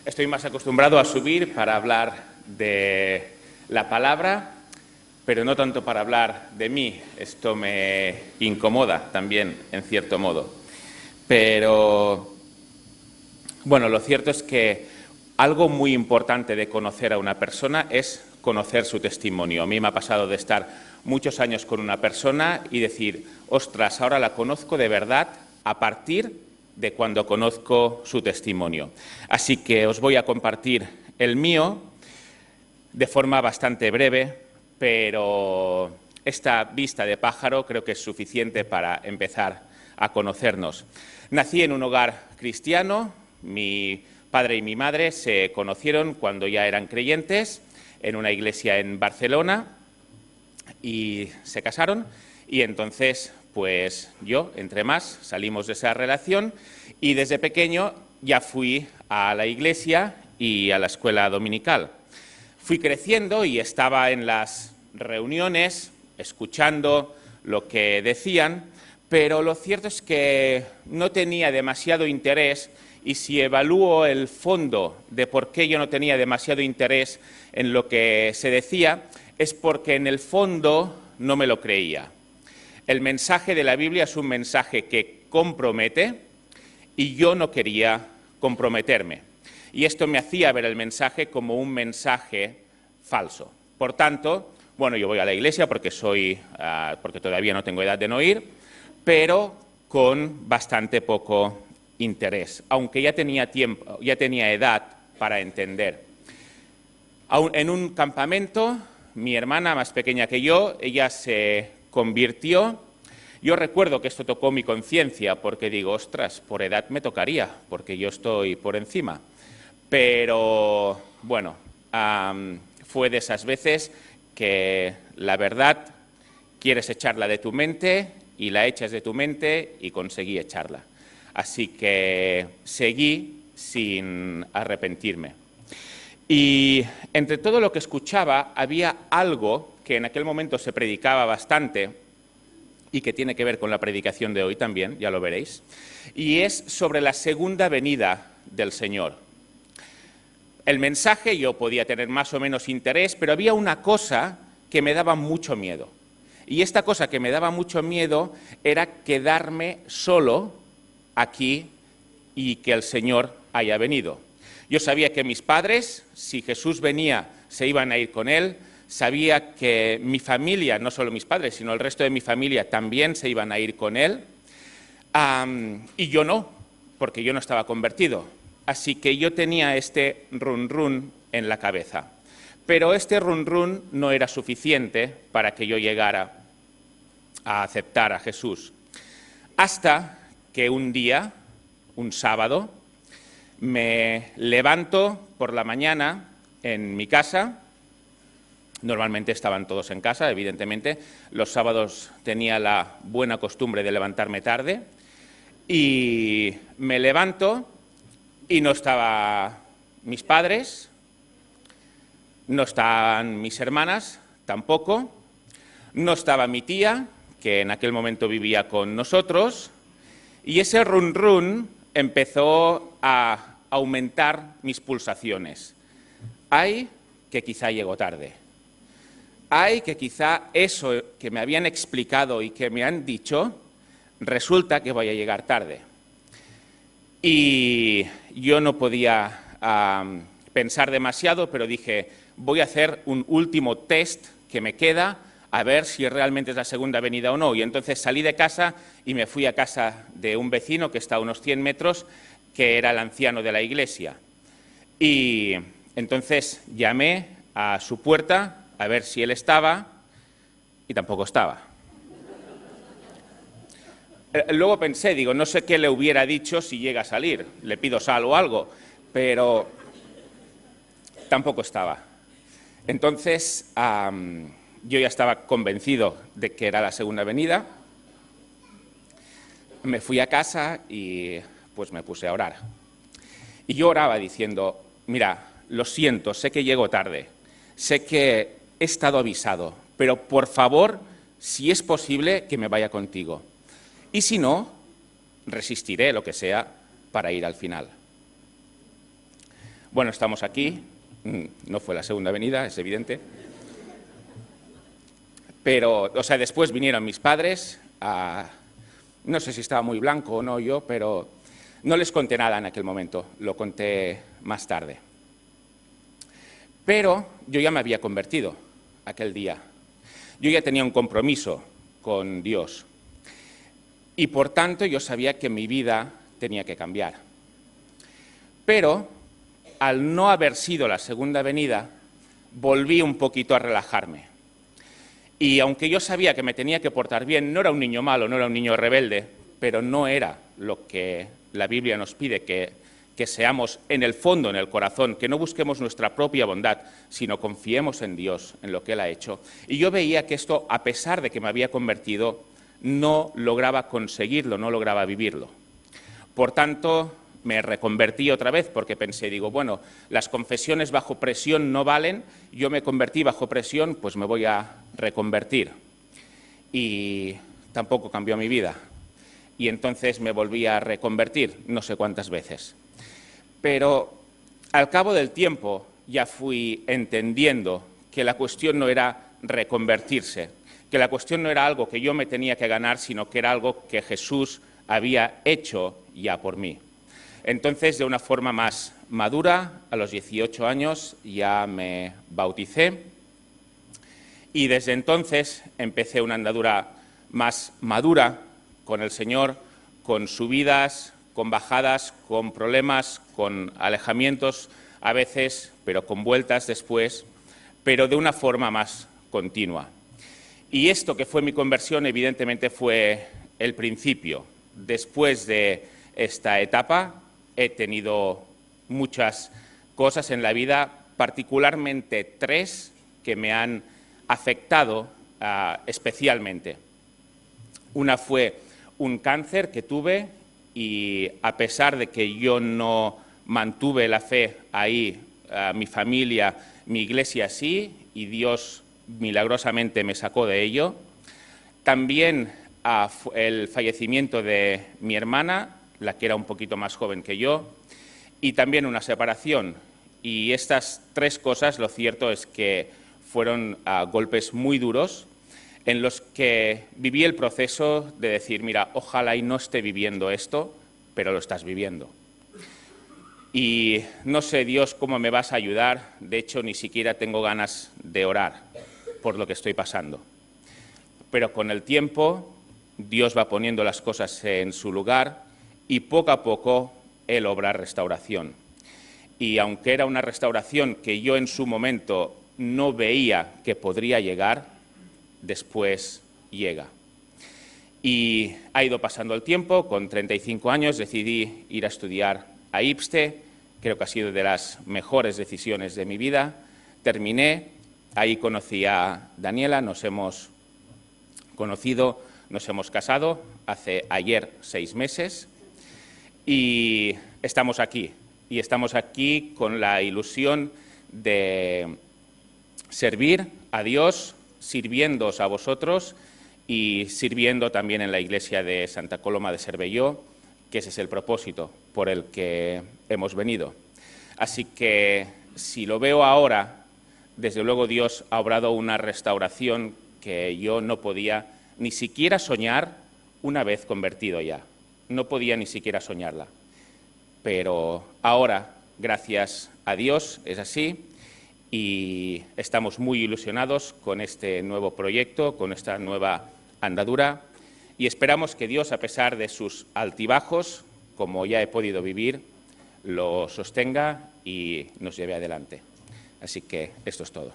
Estoy más acostumbrado a subir para hablar de la palabra, pero no tanto para hablar de mí. Esto me incomoda también, en cierto modo. Pero, bueno, lo cierto es que algo muy importante de conocer a una persona es conocer su testimonio. A mí me ha pasado de estar muchos años con una persona y decir, ostras, ahora la conozco de verdad a partir de cuando conozco su testimonio. Así que os voy a compartir el mío de forma bastante breve, pero esta vista de pájaro creo que es suficiente para empezar a conocernos. Nací en un hogar cristiano, mi padre y mi madre se conocieron cuando ya eran creyentes en una iglesia en Barcelona y se casaron y entonces pues yo, entre más, salimos de esa relación y desde pequeño ya fui a la iglesia y a la escuela dominical. Fui creciendo y estaba en las reuniones escuchando lo que decían, pero lo cierto es que no tenía demasiado interés y si evalúo el fondo de por qué yo no tenía demasiado interés en lo que se decía, es porque en el fondo no me lo creía. El mensaje de la Biblia es un mensaje que compromete y yo no quería comprometerme. Y esto me hacía ver el mensaje como un mensaje falso. Por tanto, bueno, yo voy a la iglesia porque todavía no tengo edad de no ir, pero con bastante poco interés, aunque ya tenía tiempo, ya tenía edad para entender. En un campamento, mi hermana más pequeña que yo, ella se convirtió. Yo recuerdo que esto tocó mi conciencia porque digo, ostras, por edad me tocaría, porque yo estoy por encima. Pero, bueno, fue de esas veces que la verdad quieres echarla de tu mente y la echas de tu mente y conseguí echarla. Así que seguí sin arrepentirme. Y entre todo lo que escuchaba había algo que en aquel momento se predicaba bastante y que tiene que ver con la predicación de hoy también, ya lo veréis, y es sobre la segunda venida del Señor. El mensaje yo podía tener más o menos interés, pero había una cosa que me daba mucho miedo. Y esta cosa que me daba mucho miedo era quedarme solo aquí y que el Señor haya venido. Yo sabía que mis padres, si Jesús venía, se iban a ir con Él. Sabía que mi familia, no solo mis padres, sino el resto de mi familia también se iban a ir con Él. Y yo no, porque yo no estaba convertido. Así que yo tenía este run-run en la cabeza. Pero este run-run no era suficiente para que yo llegara a aceptar a Jesús. Hasta que un día, un sábado, me levanto por la mañana en mi casa. Normalmente estaban todos en casa, evidentemente. Los sábados tenía la buena costumbre de levantarme tarde. Y me levanto y no estaban mis padres, no estaban mis hermanas tampoco, no estaba mi tía, que en aquel momento vivía con nosotros, y ese run-run empezó a aumentar mis pulsaciones. Ay, que quizá llego tarde. Ay, que quizá eso que me habían explicado y que me han dicho, resulta que voy a llegar tarde. Y yo no podía pensar demasiado, pero dije, voy a hacer un último test que me queda, a ver si realmente es la segunda venida o no. Y entonces salí de casa y me fui a casa de un vecino que está a unos 100 metros, que era el anciano de la iglesia. Y entonces llamé a su puerta a ver si él estaba y tampoco estaba. Luego pensé, digo, no sé qué le hubiera dicho si llega a salir, le pido sal o algo, pero tampoco estaba. Entonces, yo ya estaba convencido de que era la segunda venida, me fui a casa y pues me puse a orar. Y yo oraba diciendo, mira, lo siento, sé que llego tarde, sé que he estado avisado, pero por favor, si es posible, que me vaya contigo. Y si no, resistiré lo que sea para ir al final. Bueno, estamos aquí, no fue la segunda venida, es evidente, pero, o sea, después vinieron mis padres, no sé si estaba muy blanco o no yo, pero no les conté nada en aquel momento, lo conté más tarde. Pero yo ya me había convertido aquel día, yo ya tenía un compromiso con Dios y por tanto yo sabía que mi vida tenía que cambiar. Pero al no haber sido la segunda venida, volví un poquito a relajarme. Y aunque yo sabía que me tenía que portar bien, no era un niño malo, no era un niño rebelde, pero no era lo que la Biblia nos pide que seamos en el fondo, en el corazón, que no busquemos nuestra propia bondad, sino confiemos en Dios, en lo que Él ha hecho. Y yo veía que esto, a pesar de que me había convertido, no lograba conseguirlo, no lograba vivirlo. Por tanto, me reconvertí otra vez porque pensé, digo, bueno, las confesiones bajo presión no valen, yo me convertí bajo presión, pues me voy a reconvertir. Y tampoco cambió mi vida. Y entonces me volví a reconvertir, no sé cuántas veces. Pero al cabo del tiempo ya fui entendiendo que la cuestión no era reconvertirse, que la cuestión no era algo que yo me tenía que ganar, sino que era algo que Jesús había hecho ya por mí. Entonces, de una forma más madura, a los 18 años ya me bauticé y desde entonces empecé una andadura más madura con el Señor, con subidas, con bajadas, con problemas, con alejamientos a veces, pero con vueltas después, pero de una forma más continua. Y esto que fue mi conversión, evidentemente, fue el principio. Después de esta etapa he tenido muchas cosas en la vida, particularmente 3 que me han afectado especialmente. Una fue un cáncer que tuve y a pesar de que yo no mantuve la fe ahí, mi familia, mi iglesia sí, y Dios milagrosamente me sacó de ello. También el fallecimiento de mi hermana, la que era un poquito más joven que yo, y también una separación. Y estas 3 cosas, lo cierto es que fueron golpes muy duros en los que viví el proceso de decir, mira, ojalá y no esté viviendo esto, pero lo estás viviendo. Y no sé, Dios, cómo me vas a ayudar, de hecho, ni siquiera tengo ganas de orar por lo que estoy pasando. Pero con el tiempo, Dios va poniendo las cosas en su lugar y poco a poco Él obra restauración. Y aunque era una restauración que yo en su momento no veía que podría llegar, después llega. Y ha ido pasando el tiempo, con 35 años decidí ir a estudiar a IPSTE, creo que ha sido de las mejores decisiones de mi vida. Terminé, ahí conocí a Daniela, nos hemos conocido, nos hemos casado hace ayer 6 meses y estamos aquí. Y estamos aquí con la ilusión de servir a Dios, sirviéndoos a vosotros y sirviendo también en la iglesia de Santa Coloma de Cervelló, que ese es el propósito por el que hemos venido. Así que si lo veo ahora, desde luego Dios ha obrado una restauración que yo no podía ni siquiera soñar una vez convertido ya. No podía ni siquiera soñarla. Pero ahora, gracias a Dios, es así y estamos muy ilusionados con este nuevo proyecto, con esta nueva andadura y esperamos que Dios, a pesar de sus altibajos, como ya he podido vivir, lo sostenga y nos lleve adelante. Así que esto es todo.